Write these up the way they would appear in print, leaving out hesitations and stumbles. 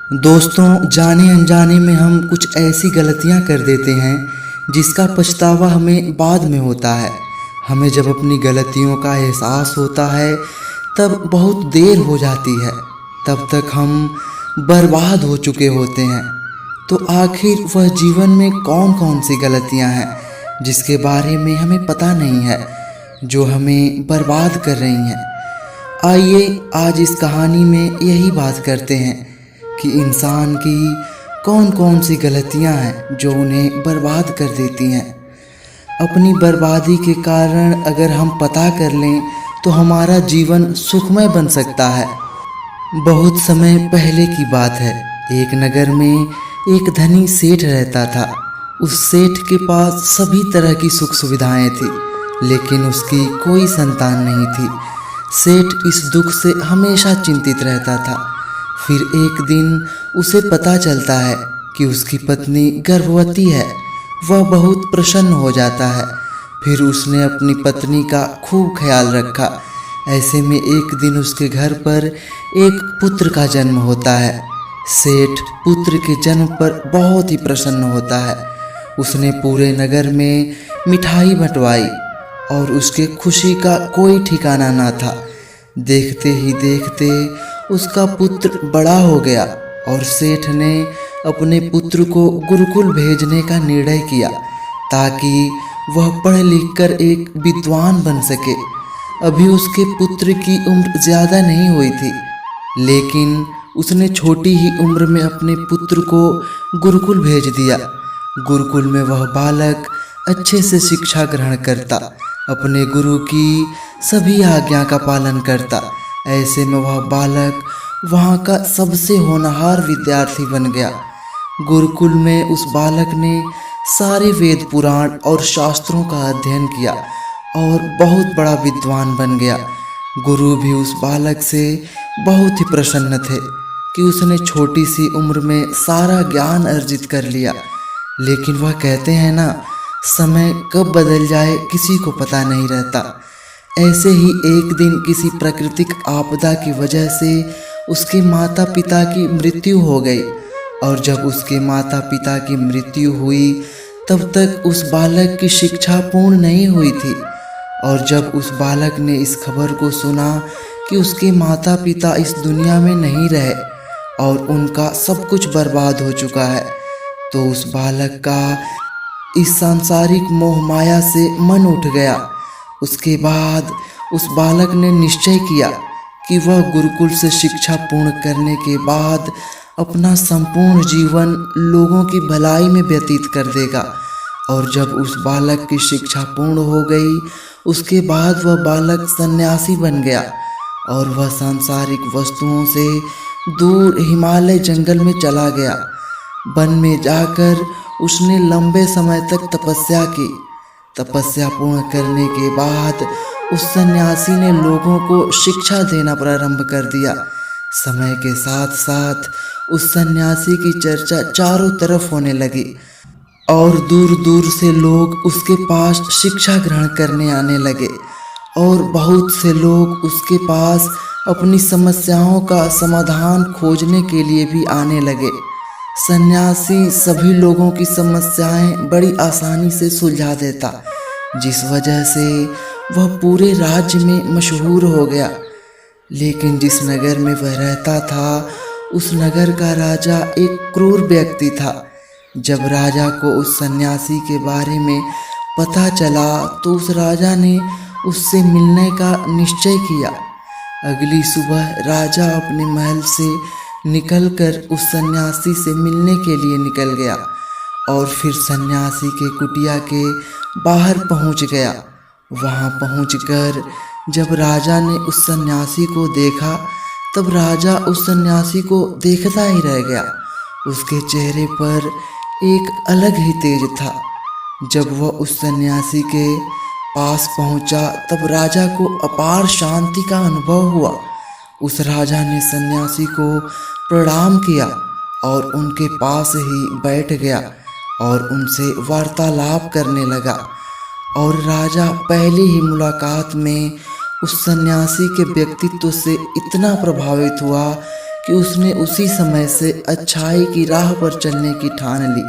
दोस्तों, जाने अनजाने में हम कुछ ऐसी गलतियां कर देते हैं जिसका पछतावा हमें बाद में होता है। हमें जब अपनी गलतियों का एहसास होता है तब बहुत देर हो जाती है। तब तक हम बर्बाद हो चुके होते हैं। तो आखिर वह जीवन में कौन कौन सी गलतियां हैं जिसके बारे में हमें पता नहीं है, जो हमें बर्बाद कर रही हैं। आइए आज इस कहानी में यही बात करते हैं कि इंसान की कौन कौन सी गलतियां हैं जो उन्हें बर्बाद कर देती हैं। अपनी बर्बादी के कारण अगर हम पता कर लें तो हमारा जीवन सुखमय बन सकता है। बहुत समय पहले की बात है। एक नगर में एक धनी सेठ रहता था। उस सेठ के पास सभी तरह की सुख सुविधाएं थी, लेकिन उसकी कोई संतान नहीं थी। सेठ इस दुख से हमेशा चिंतित रहता था। फिर एक दिन उसे पता चलता है कि उसकी पत्नी गर्भवती है। वह बहुत प्रसन्न हो जाता है। फिर उसने अपनी पत्नी का खूब ख्याल रखा। ऐसे में एक दिन उसके घर पर एक पुत्र का जन्म होता है। सेठ पुत्र के जन्म पर बहुत ही प्रसन्न होता है। उसने पूरे नगर में मिठाई बंटवाई और उसके खुशी का कोई ठिकाना ना था। देखते ही देखते उसका पुत्र बड़ा हो गया और सेठ ने अपने पुत्र को गुरुकुल भेजने का निर्णय किया ताकि वह पढ़ लिख कर एक विद्वान बन सके। अभी उसके पुत्र की उम्र ज़्यादा नहीं हुई थी, लेकिन उसने छोटी ही उम्र में अपने पुत्र को गुरुकुल भेज दिया। गुरुकुल में वह बालक अच्छे से शिक्षा ग्रहण करता, अपने गुरु की सभी आज्ञा का पालन करता। ऐसे में वह बालक वहाँ का सबसे होनहार विद्यार्थी बन गया। गुरुकुल में उस बालक ने सारे वेद पुराण और शास्त्रों का अध्ययन किया और बहुत बड़ा विद्वान बन गया। गुरु भी उस बालक से बहुत ही प्रसन्न थे कि उसने छोटी सी उम्र में सारा ज्ञान अर्जित कर लिया। लेकिन वह कहते हैं ना, समय कब बदल जाए किसी को पता नहीं रहता। ऐसे ही एक दिन किसी प्राकृतिक आपदा की वजह से उसके माता पिता की मृत्यु हो गई। और जब उसके माता पिता की मृत्यु हुई तब तक उस बालक की शिक्षा पूर्ण नहीं हुई थी। और जब उस बालक ने इस खबर को सुना कि उसके माता पिता इस दुनिया में नहीं रहे और उनका सब कुछ बर्बाद हो चुका है, तो उस बालक का इस सांसारिक मोह माया से मन उठ गया। उसके बाद उस बालक ने निश्चय किया कि वह गुरुकुल से शिक्षा पूर्ण करने के बाद अपना संपूर्ण जीवन लोगों की भलाई में व्यतीत कर देगा। और जब उस बालक की शिक्षा पूर्ण हो गई, उसके बाद वह बालक सन्यासी बन गया और वह सांसारिक वस्तुओं से दूर हिमालय जंगल में चला गया। वन में जाकर उसने लंबे समय तक तपस्या की। तपस्या पूर्ण करने के बाद उस सन्यासी ने लोगों को शिक्षा देना प्रारंभ कर दिया। समय के साथ साथ उस सन्यासी की चर्चा चारों तरफ होने लगी और दूर दूर से लोग उसके पास शिक्षा ग्रहण करने आने लगे और बहुत से लोग उसके पास अपनी समस्याओं का समाधान खोजने के लिए भी आने लगे। सन्यासी सभी लोगों की समस्याएं बड़ी आसानी से सुलझा देता, जिस वजह से वह पूरे राज्य में मशहूर हो गया। लेकिन जिस नगर में वह रहता था, उस नगर का राजा एक क्रूर व्यक्ति था। जब राजा को उस सन्यासी के बारे में पता चला तो उस राजा ने उससे मिलने का निश्चय किया। अगली सुबह राजा अपने महल से निकलकर उस सन्यासी से मिलने के लिए निकल गया और फिर सन्यासी के कुटिया के बाहर पहुंच गया। वहां पहुंचकर जब राजा ने उस सन्यासी को देखा, तब राजा उस सन्यासी को देखता ही रह गया। उसके चेहरे पर एक अलग ही तेज था। जब वह उस सन्यासी के पास पहुंचा तब राजा को अपार शांति का अनुभव हुआ। उस राजा ने सन्यासी को प्रणाम किया और उनके पास ही बैठ गया और उनसे वार्तालाप करने लगा। और राजा पहली ही मुलाकात में उस सन्यासी के व्यक्तित्व से इतना प्रभावित हुआ कि उसने उसी समय से अच्छाई की राह पर चलने की ठान ली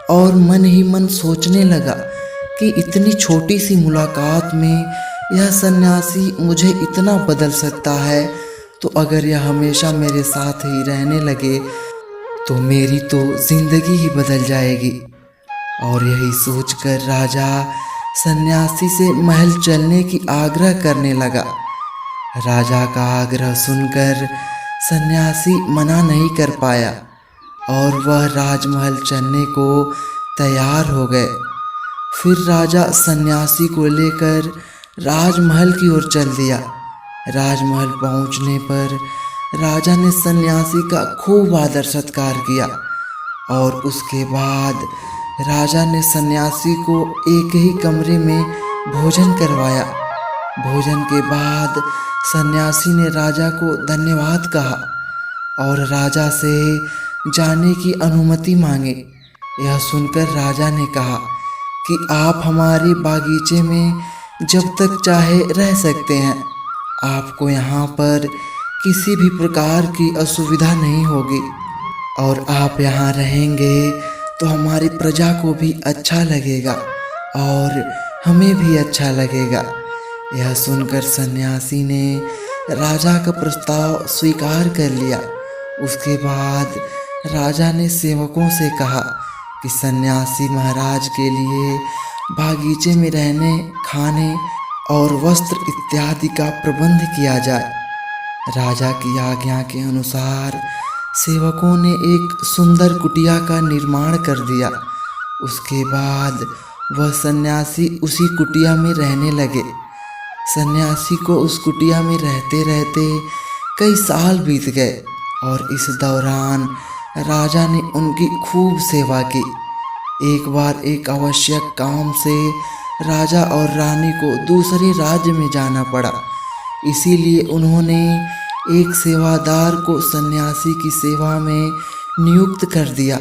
और मन ही मन सोचने लगा कि इतनी छोटी सी मुलाकात में यह सन्यासी मुझे इतना बदल सकता है, तो अगर यह हमेशा मेरे साथ ही रहने लगे तो मेरी तो जिंदगी ही बदल जाएगी। और यही सोचकर राजा सन्यासी से महल चलने की आग्रह करने लगा। राजा का आग्रह सुनकर सन्यासी मना नहीं कर पाया और वह राजमहल चलने को तैयार हो गए। फिर राजा सन्यासी को लेकर राजमहल की ओर चल दिया। राजमहल पहुंचने पर राजा ने सन्यासी का खूब आदर सत्कार किया और उसके बाद राजा ने सन्यासी को एक ही कमरे में भोजन करवाया। भोजन के बाद सन्यासी ने राजा को धन्यवाद कहा और राजा से जाने की अनुमति मांगी। यह सुनकर राजा ने कहा कि आप हमारे बागीचे में जब तक चाहे रह सकते हैं। आपको यहाँ पर किसी भी प्रकार की असुविधा नहीं होगी और आप यहाँ रहेंगे तो हमारी प्रजा को भी अच्छा लगेगा और हमें भी अच्छा लगेगा। यह सुनकर सन्यासी ने राजा का प्रस्ताव स्वीकार कर लिया। उसके बाद राजा ने सेवकों से कहा कि सन्यासी महाराज के लिए बागीचे में रहने, खाने और वस्त्र इत्यादि का प्रबंध किया जाए। राजा की आज्ञा के अनुसार सेवकों ने एक सुंदर कुटिया का निर्माण कर दिया। उसके बाद वह सन्यासी उसी कुटिया में रहने लगे। सन्यासी को उस कुटिया में रहते रहते कई साल बीत गए और इस दौरान राजा ने उनकी खूब सेवा की। एक बार एक आवश्यक काम से राजा और रानी को दूसरे राज्य में जाना पड़ा, इसीलिए उन्होंने एक सेवादार को सन्यासी की सेवा में नियुक्त कर दिया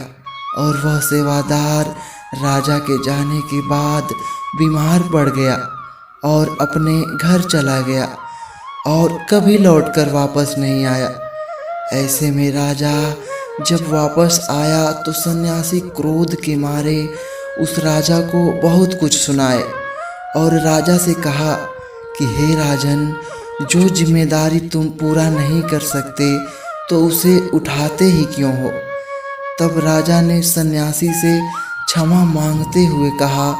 और वह सेवादार राजा के जाने के बाद बीमार पड़ गया और अपने घर चला गया और कभी लौटकर वापस नहीं आया। ऐसे में राजा जब वापस आया तो सन्यासी क्रोध के मारे उस राजा को बहुत कुछ सुनाए और राजा से कहा कि हे राजन, जो जिम्मेदारी तुम पूरा नहीं कर सकते तो उसे उठाते ही क्यों हो। तब राजा ने सन्यासी से क्षमा मांगते हुए कहा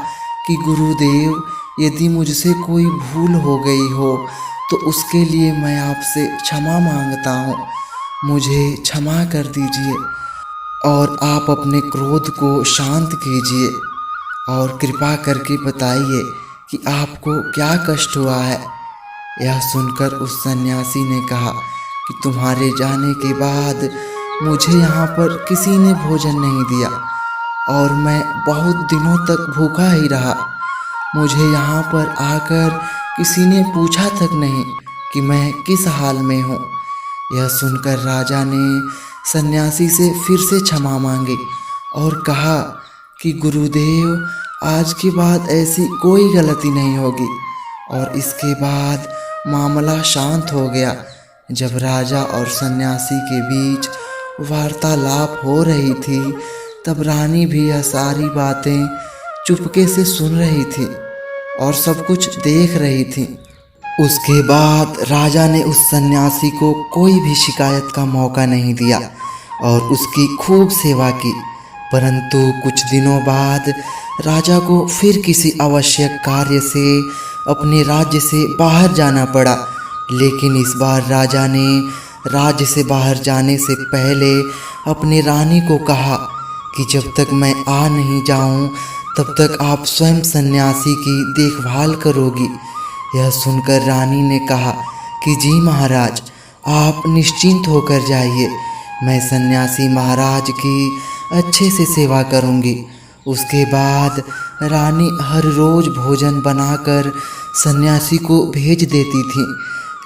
कि गुरुदेव, यदि मुझसे कोई भूल हो गई हो तो उसके लिए मैं आपसे क्षमा मांगता हूँ। मुझे क्षमा कर दीजिए और आप अपने क्रोध को शांत कीजिए और कृपा करके बताइए कि आपको क्या कष्ट हुआ है। यह सुनकर उस सन्यासी ने कहा कि तुम्हारे जाने के बाद मुझे यहाँ पर किसी ने भोजन नहीं दिया और मैं बहुत दिनों तक भूखा ही रहा। मुझे यहाँ पर आकर किसी ने पूछा तक नहीं कि मैं किस हाल में हूँ। यह सुनकर राजा ने सन्यासी से फिर से क्षमा मांगी और कहा कि गुरुदेव, आज के बाद ऐसी कोई गलती नहीं होगी। और इसके बाद मामला शांत हो गया। जब राजा और सन्यासी के बीच वार्तालाप हो रही थी तब रानी भी यह सारी बातें चुपके से सुन रही थी और सब कुछ देख रही थी। उसके बाद राजा ने उस सन्यासी को कोई भी शिकायत का मौका नहीं दिया और उसकी खूब सेवा की। परंतु कुछ दिनों बाद राजा को फिर किसी आवश्यक कार्य से अपने राज्य से बाहर जाना पड़ा, लेकिन इस बार राजा ने राज्य से बाहर जाने से पहले अपनी रानी को कहा कि जब तक मैं आ नहीं जाऊं तब तक आप स्वयं सन्यासी की देखभाल करोगी। यह सुनकर रानी ने कहा कि जी महाराज, आप निश्चिंत होकर जाइए, मैं सन्यासी महाराज की अच्छे से सेवा करूंगी। उसके बाद रानी हर रोज़ भोजन बनाकर सन्यासी को भेज देती थी,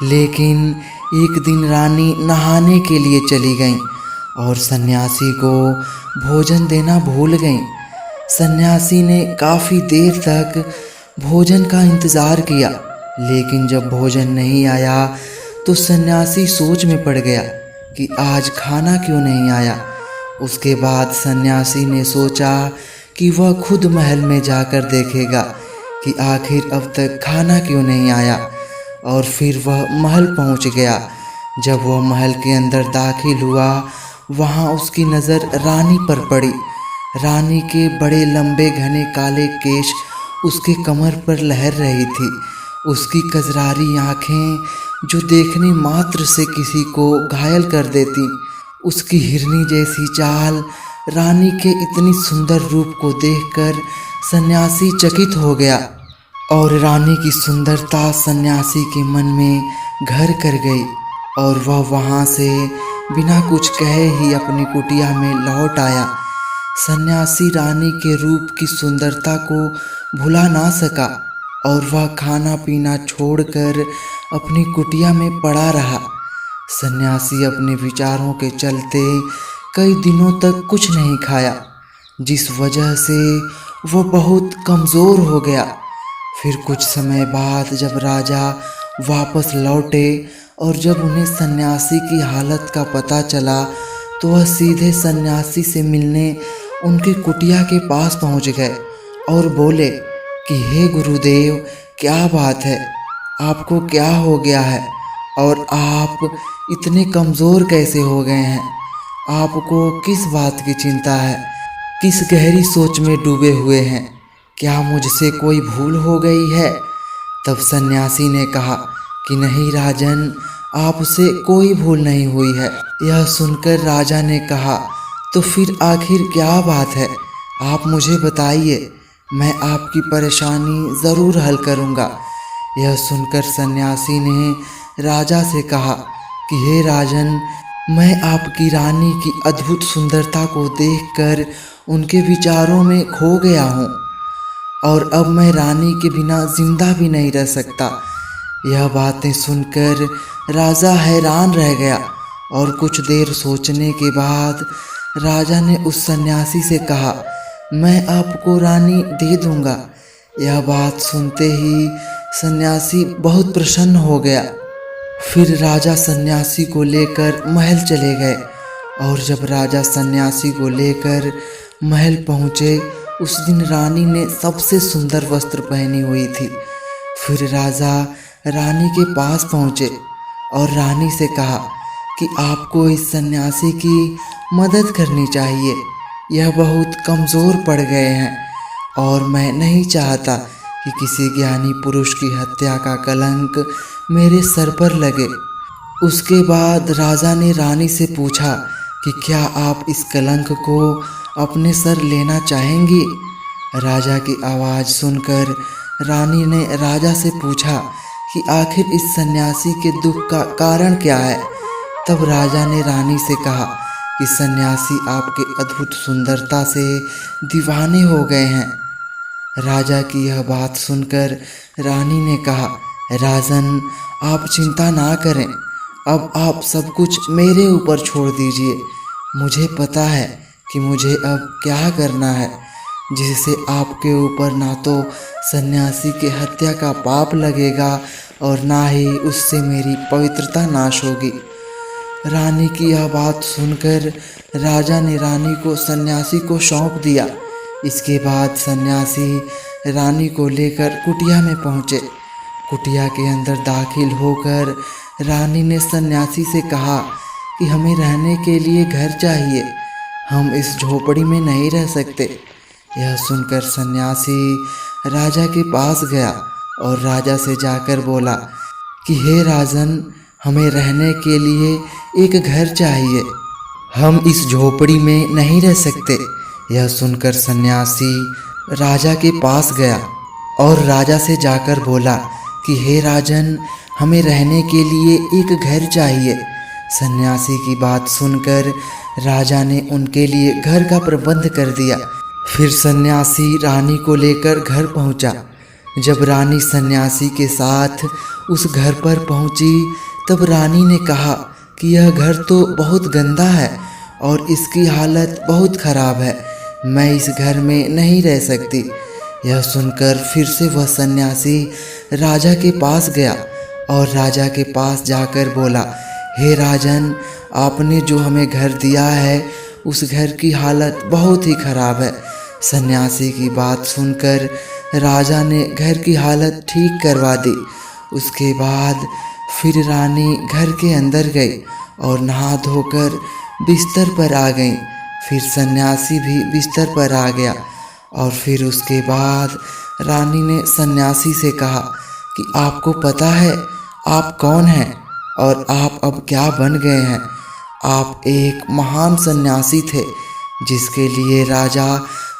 लेकिन एक दिन रानी नहाने के लिए चली गईं और सन्यासी को भोजन देना भूल गईं। सन्यासी ने काफ़ी देर तक भोजन का इंतज़ार किया, लेकिन जब भोजन नहीं आया तो सन्यासी सोच में पड़ गया कि आज खाना क्यों नहीं आया। उसके बाद सन्यासी ने सोचा कि वह खुद महल में जाकर देखेगा कि आखिर अब तक खाना क्यों नहीं आया, और फिर वह महल पहुंच गया। जब वह महल के अंदर दाखिल हुआ, वहां उसकी नज़र रानी पर पड़ी। रानी के बड़े लंबे घने काले केश उसके कमर पर लहर रही थी। उसकी कजरारी आँखें जो देखने मात्र से किसी को घायल कर देती। उसकी हिरनी जैसी चाल, रानी के इतनी सुंदर रूप को देखकर सन्यासी चकित हो गया, और रानी की सुंदरता सन्यासी के मन में घर कर गई, और वह वहाँ से बिना कुछ कहे ही अपनी कुटिया में लौट आया। सन्यासी रानी के रूप की सुंदरता को भुला ना सका, और वह खाना पीना छोड़कर अपनी कुटिया में पड़ा रहा। सन्यासी अपने विचारों के चलते कई दिनों तक कुछ नहीं खाया, जिस वजह से वह बहुत कमज़ोर हो गया। फिर कुछ समय बाद जब राजा वापस लौटे और जब उन्हें सन्यासी की हालत का पता चला, तो वह सीधे सन्यासी से मिलने उनकी कुटिया के पास पहुंच गए और बोले कि हे गुरुदेव, क्या बात है, आपको क्या हो गया है और आप इतने कमज़ोर कैसे हो गए हैं? आपको किस बात की चिंता है? किस गहरी सोच में डूबे हुए हैं? क्या मुझसे कोई भूल हो गई है? तब सन्यासी ने कहा कि नहीं राजन, आपसे कोई भूल नहीं हुई है। यह सुनकर राजा ने कहा, तो फिर आखिर क्या बात है? आप मुझे बताइए, मैं आपकी परेशानी ज़रूर हल करूँगा। यह सुनकर सन्यासी ने राजा से कहा कि हे राजन, मैं आपकी रानी की अद्भुत सुंदरता को देखकर उनके विचारों में खो गया हूँ, और अब मैं रानी के बिना जिंदा भी नहीं रह सकता। यह बातें सुनकर राजा हैरान रह गया, और कुछ देर सोचने के बाद राजा ने उस सन्यासी से कहा, मैं आपको रानी दे दूँगा। यह बात सुनते ही सन्यासी बहुत प्रसन्न हो गया। फिर राजा सन्यासी को लेकर महल चले गए, और जब राजा सन्यासी को लेकर महल पहुँचे, उस दिन रानी ने सबसे सुंदर वस्त्र पहनी हुई थी। फिर राजा रानी के पास पहुँचे और रानी से कहा कि आपको इस सन्यासी की मदद करनी चाहिए। यह बहुत कमज़ोर पड़ गए हैं, और मैं नहीं चाहता कि किसी ज्ञानी पुरुष की हत्या का कलंक मेरे सर पर लगे। उसके बाद राजा ने रानी से पूछा कि क्या आप इस कलंक को अपने सर लेना चाहेंगी? राजा की आवाज़ सुनकर रानी ने राजा से पूछा कि आखिर इस सन्यासी के दुख का कारण क्या है। तब राजा ने रानी से कहा कि सन्यासी आपके अद्भुत सुंदरता से दीवाने हो गए हैं। राजा की यह बात सुनकर रानी ने कहा, राजन, आप चिंता ना करें, अब आप सब कुछ मेरे ऊपर छोड़ दीजिए। मुझे पता है कि मुझे अब क्या करना है, जिससे आपके ऊपर ना तो सन्यासी के हत्या का पाप लगेगा और ना ही उससे मेरी पवित्रता नाश होगी। रानी की यह बात सुनकर राजा ने रानी को सन्यासी को सौंप दिया। इसके बाद सन्यासी रानी को लेकर कुटिया में पहुँचे। कुटिया के अंदर दाखिल होकर रानी ने सन्यासी से कहा कि हमें रहने के लिए घर चाहिए, हम इस झोपड़ी में नहीं रह सकते। यह सुनकर सन्यासी राजा के पास गया और राजा से जाकर बोला कि हे राजन, हमें रहने के लिए एक घर चाहिए, हम इस झोपड़ी में नहीं रह सकते। यह सुनकर सन्यासी राजा के पास गया और राजा से जाकर बोला कि हे राजन, हमें रहने के लिए एक घर चाहिए। सन्यासी की बात सुनकर राजा ने उनके लिए घर का प्रबंध कर दिया। फिर सन्यासी रानी को लेकर घर पहुंचा। जब रानी सन्यासी के साथ उस घर पर पहुंची, तब रानी ने कहा कि यह घर तो बहुत गंदा है और इसकी हालत बहुत ख़राब है, मैं इस घर में नहीं रह सकती। यह सुनकर फिर से वह सन्यासी राजा के पास गया और राजा के पास जाकर बोला, हे राजन, आपने जो हमें घर दिया है उस घर की हालत बहुत ही खराब है। सन्यासी की बात सुनकर राजा ने घर की हालत ठीक करवा दी। उसके बाद फिर रानी घर के अंदर गई और नहा धोकर बिस्तर पर आ गई। फिर सन्यासी भी बिस्तर पर आ गया और फिर उसके बाद रानी ने सन्यासी से कहा कि आपको पता है आप कौन हैं और आप अब क्या बन गए हैं। आप एक महान सन्यासी थे जिसके लिए राजा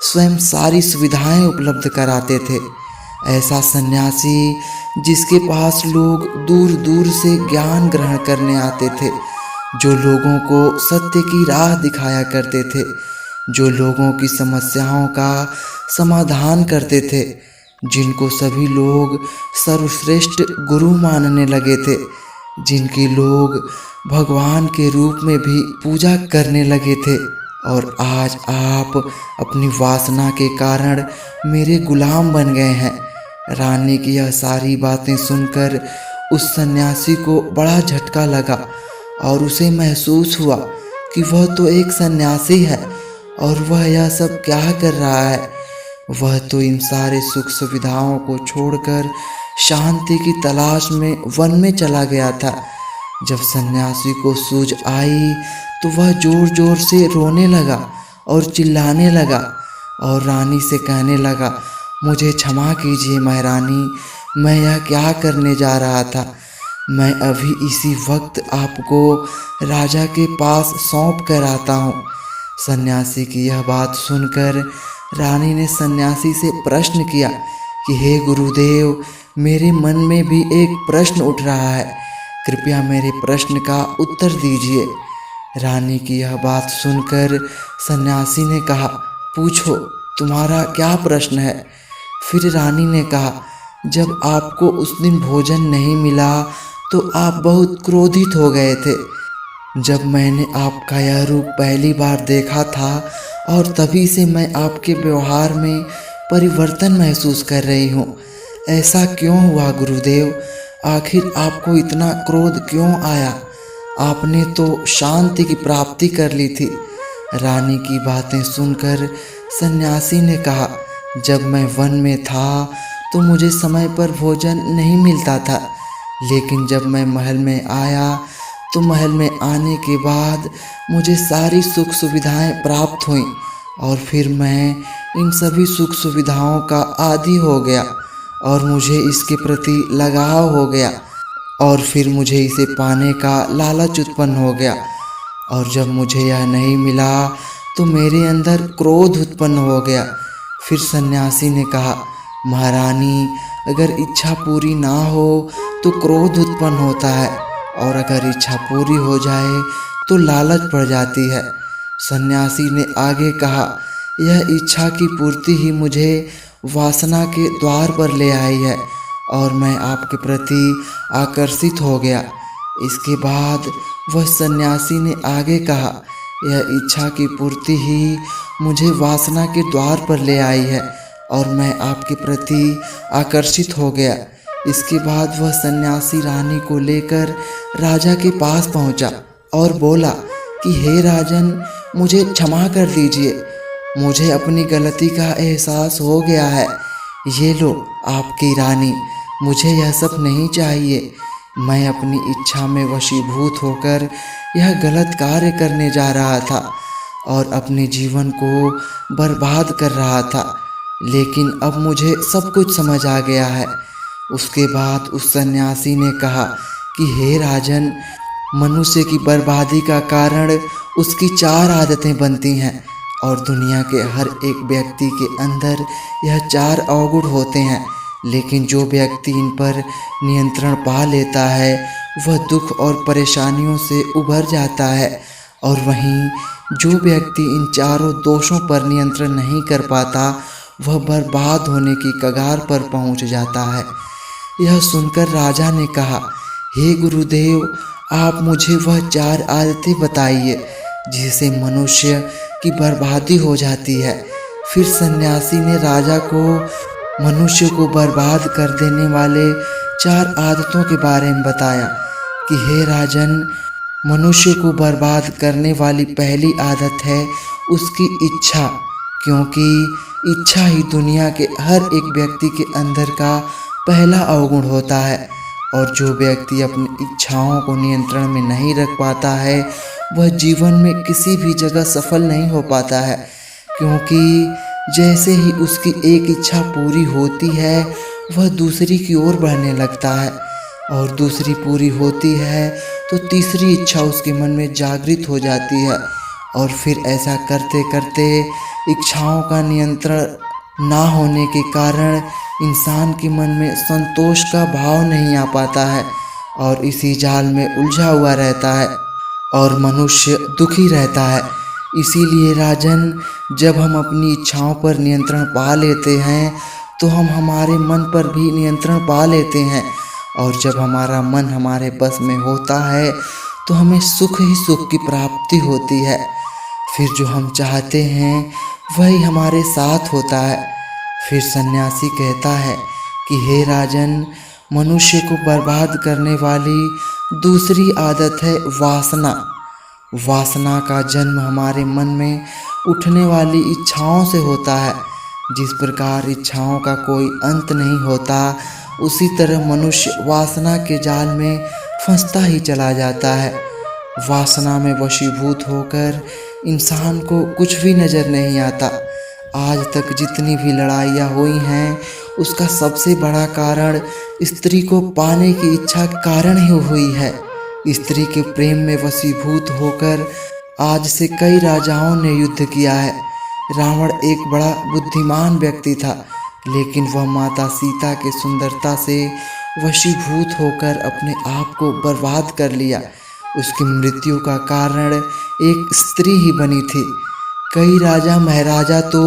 स्वयं सारी सुविधाएं उपलब्ध कराते थे। ऐसा सन्यासी जिसके पास लोग दूर दूर से ज्ञान ग्रहण करने आते थे, जो लोगों को सत्य की राह दिखाया करते थे, जो लोगों की समस्याओं का समाधान करते थे, जिनको सभी लोग सर्वश्रेष्ठ गुरु मानने लगे थे, जिनकी लोग भगवान के रूप में भी पूजा करने लगे थे। और आज आप अपनी वासना के कारण मेरे गुलाम बन गए हैं। रानी की यह सारी बातें सुनकर उस सन्यासी को बड़ा झटका लगा और उसे महसूस हुआ कि वह तो एक सन्यासी है और वह यह सब क्या कर रहा है। वह तो इन सारे सुख सुविधाओं को छोड़कर शांति की तलाश में वन में चला गया था। जब सन्यासी को सूझ आई तो वह जोर जोर से रोने लगा और चिल्लाने लगा और रानी से कहने लगा, मुझे क्षमा कीजिए महारानी, मैं यह क्या करने जा रहा था। मैं अभी इसी वक्त आपको राजा के पास सौंप कर आता हूँ। सन्यासी की यह बात सुनकर रानी ने सन्यासी से प्रश्न किया कि हे गुरुदेव, मेरे मन में भी एक प्रश्न उठ रहा है, कृपया मेरे प्रश्न का उत्तर दीजिए। रानी की यह बात सुनकर सन्यासी ने कहा, पूछो, तुम्हारा क्या प्रश्न है। फिर रानी ने कहा, जब आपको उस दिन भोजन नहीं मिला तो आप बहुत क्रोधित हो गए थे। जब मैंने आपका यह रूप पहली बार देखा था और तभी से मैं आपके व्यवहार में परिवर्तन महसूस कर रही हूँ। ऐसा क्यों हुआ गुरुदेव? आखिर आपको इतना क्रोध क्यों आया? आपने तो शांति की प्राप्ति कर ली थी। रानी की बातें सुनकर सन्यासी ने कहा, जब मैं वन में था तो मुझे समय पर भोजन नहीं मिलता था, लेकिन जब मैं महल में आया तो महल में आने के बाद मुझे सारी सुख सुविधाएं प्राप्त हुईं और फिर मैं इन सभी सुख सुविधाओं का आदी हो गया और मुझे इसके प्रति लगाव हो गया और फिर मुझे इसे पाने का लालच उत्पन्न हो गया और जब मुझे यह नहीं मिला तो मेरे अंदर क्रोध उत्पन्न हो गया। फिर सन्यासी ने कहा, महारानी, अगर इच्छा पूरी ना हो तो क्रोध उत्पन्न होता है और अगर इच्छा पूरी हो जाए तो लालच पड़ जाती है। सन्यासी ने आगे कहा, यह इच्छा की पूर्ति ही मुझे वासना के द्वार पर ले आई है और मैं आपके प्रति आकर्षित हो गया। इसके बाद वह सन्यासी ने आगे कहा, यह इच्छा की पूर्ति ही मुझे वासना के द्वार पर ले आई है और मैं आपके प्रति आकर्षित हो गया। इसके बाद वह सन्यासी रानी को लेकर राजा के पास पहुंचा और बोला कि हे राजन, मुझे क्षमा कर दीजिए, मुझे अपनी गलती का एहसास हो गया है। ये लो आपकी रानी, मुझे यह सब नहीं चाहिए। मैं अपनी इच्छा में वशीभूत होकर यह गलत कार्य करने जा रहा था और अपने जीवन को बर्बाद कर रहा था, लेकिन अब मुझे सब कुछ समझ आ गया है। उसके बाद उस सन्यासी ने कहा कि हे राजन, मनुष्य की बर्बादी का कारण उसकी 4 आदतें बनती हैं और दुनिया के हर एक व्यक्ति के अंदर यह 4 अवगुण होते हैं, लेकिन जो व्यक्ति इन पर नियंत्रण पा लेता है वह दुख और परेशानियों से उभर जाता है और वहीं जो व्यक्ति इन चारों दोषों पर नियंत्रण नहीं कर पाता वह बर्बाद होने की कगार पर पहुंच जाता है। यह सुनकर राजा ने कहा, हे गुरुदेव, आप मुझे वह 4 आदतें बताइए जिससे मनुष्य की बर्बादी हो जाती है। फिर सन्यासी ने राजा को मनुष्य को बर्बाद कर देने वाले 4 आदतों के बारे में बताया कि हे राजन, मनुष्य को बर्बाद करने वाली पहली आदत है उसकी इच्छा, क्योंकि इच्छा ही दुनिया के हर एक व्यक्ति के अंदर का पहला अवगुण होता है। और जो व्यक्ति अपनी इच्छाओं को नियंत्रण में नहीं रख पाता है वह जीवन में किसी भी जगह सफल नहीं हो पाता है, क्योंकि जैसे ही उसकी एक इच्छा पूरी होती है वह दूसरी की ओर बढ़ने लगता है, और दूसरी पूरी होती है तो तीसरी इच्छा उसके मन में जागृत हो जाती है, और फिर ऐसा करते करते इच्छाओं का नियंत्रण ना होने के कारण इंसान के मन में संतोष का भाव नहीं आ पाता है और इसी जाल में उलझा हुआ रहता है और मनुष्य दुखी रहता है। इसीलिए राजन, जब हम अपनी इच्छाओं पर नियंत्रण पा लेते हैं तो हम हमारे मन पर भी नियंत्रण पा लेते हैं, और जब हमारा मन हमारे बस में होता है तो हमें सुख ही सुख की प्राप्ति होती है। फिर जो हम चाहते हैं वही हमारे साथ होता है। फिर सन्यासी कहता है कि हे राजन, मनुष्य को बर्बाद करने वाली दूसरी आदत है वासना। वासना का जन्म हमारे मन में उठने वाली इच्छाओं से होता है। जिस प्रकार इच्छाओं का कोई अंत नहीं होता, उसी तरह मनुष्य वासना के जाल में फंसता ही चला जाता है। वासना में वशीभूत होकर इंसान को कुछ भी नज़र नहीं आता। आज तक जितनी भी लड़ाइयाँ हुई हैं उसका सबसे बड़ा कारण स्त्री को पाने की इच्छा के कारण ही हुई है। स्त्री के प्रेम में वशीभूत होकर आज से कई राजाओं ने युद्ध किया है। रावण एक बड़ा बुद्धिमान व्यक्ति था, लेकिन वह माता सीता के सुंदरता से वशीभूत होकर अपने आप को बर्बाद कर लिया। उसकी मृत्यु का कारण एक स्त्री ही बनी थी। कई राजा महाराजा तो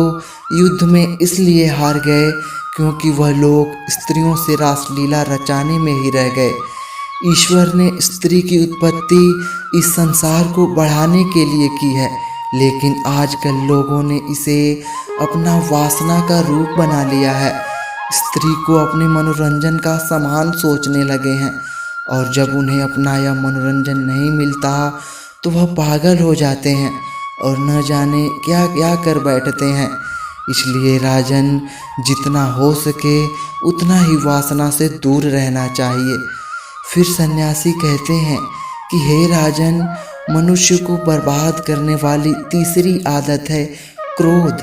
युद्ध में इसलिए हार गए क्योंकि वह लोग स्त्रियों से रासलीला रचाने में ही रह गए। ईश्वर ने स्त्री की उत्पत्ति इस संसार को बढ़ाने के लिए की है, लेकिन आजकल लोगों ने इसे अपना वासना का रूप बना लिया है। स्त्री को अपने मनोरंजन का सामान सोचने लगे हैं, और जब उन्हें अपना यह मनोरंजन नहीं मिलता तो वह पागल हो जाते हैं और न जाने क्या क्या कर बैठते हैं। इसलिए राजन, जितना हो सके उतना ही वासना से दूर रहना चाहिए। फिर सन्यासी कहते हैं कि हे राजन, मनुष्य को बर्बाद करने वाली तीसरी आदत है क्रोध,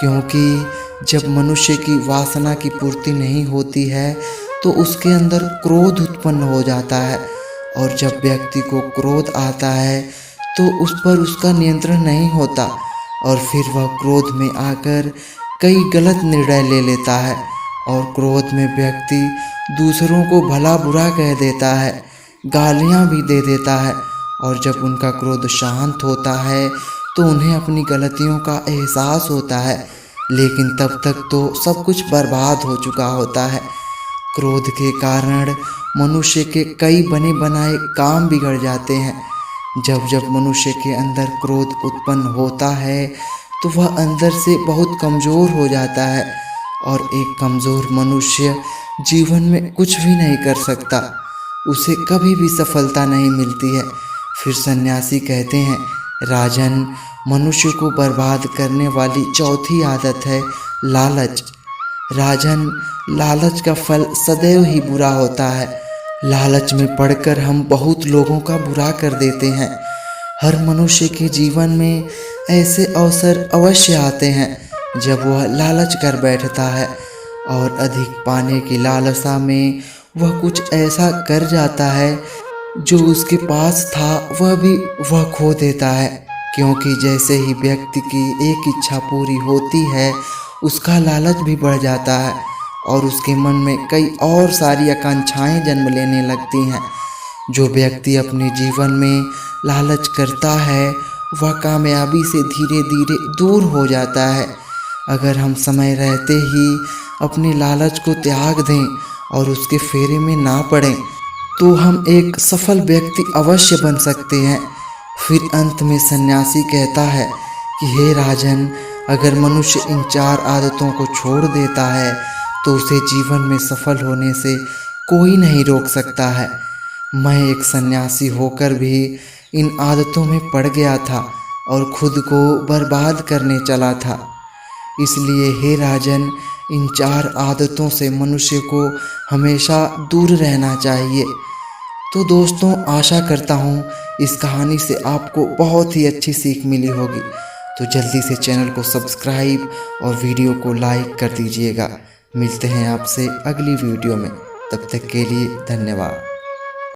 क्योंकि जब मनुष्य की वासना की पूर्ति नहीं होती है तो उसके अंदर क्रोध उत्पन्न हो जाता है, और जब व्यक्ति को क्रोध आता है तो उस पर उसका नियंत्रण नहीं होता, और फिर वह क्रोध में आकर कई गलत निर्णय ले लेता है, और क्रोध में व्यक्ति दूसरों को भला बुरा कह देता है, गालियाँ भी दे देता है, और जब उनका क्रोध शांत होता है तो उन्हें अपनी गलतियों का एहसास होता है, लेकिन तब तक तो सब कुछ बर्बाद हो चुका होता है। क्रोध के कारण मनुष्य के कई बने बनाए काम बिगड़ जाते हैं। जब जब मनुष्य के अंदर क्रोध उत्पन्न होता है तो वह अंदर से बहुत कमज़ोर हो जाता है, और एक कमज़ोर मनुष्य जीवन में कुछ भी नहीं कर सकता, उसे कभी भी सफलता नहीं मिलती है। फिर सन्यासी कहते हैं, राजन, मनुष्य को बर्बाद करने वाली चौथी आदत है लालच। राजन, लालच का फल सदैव ही बुरा होता है। लालच में पड़कर हम बहुत लोगों का बुरा कर देते हैं। हर मनुष्य के जीवन में ऐसे अवसर अवश्य आते हैं जब वह लालच कर बैठता है, और अधिक पाने की लालसा में वह कुछ ऐसा कर जाता है जो उसके पास था वह खो देता है, क्योंकि जैसे ही व्यक्ति की एक इच्छा पूरी होती है उसका लालच भी बढ़ जाता है, और उसके मन में कई और सारी आकांक्षाएं जन्म लेने लगती हैं। जो व्यक्ति अपने जीवन में लालच करता है वह कामयाबी से धीरे धीरे दूर हो जाता है। अगर हम समय रहते ही अपने लालच को त्याग दें और उसके फेरे में ना पड़ें तो हम एक सफल व्यक्ति अवश्य बन सकते हैं। फिर अंत में सन्यासी कहता है कि हे राजन, अगर मनुष्य इन 4 आदतों को छोड़ देता है तो उसे जीवन में सफल होने से कोई नहीं रोक सकता है। मैं एक सन्यासी होकर भी इन आदतों में पड़ गया था और खुद को बर्बाद करने चला था। इसलिए हे राजन, इन 4 आदतों से मनुष्य को हमेशा दूर रहना चाहिए। तो दोस्तों, आशा करता हूँ इस कहानी से आपको बहुत ही अच्छी सीख मिली होगी। तो जल्दी से चैनल को सब्सक्राइब और वीडियो को लाइक कर दीजिएगा। मिलते हैं आपसे अगली वीडियो में, तब तक के लिए धन्यवाद।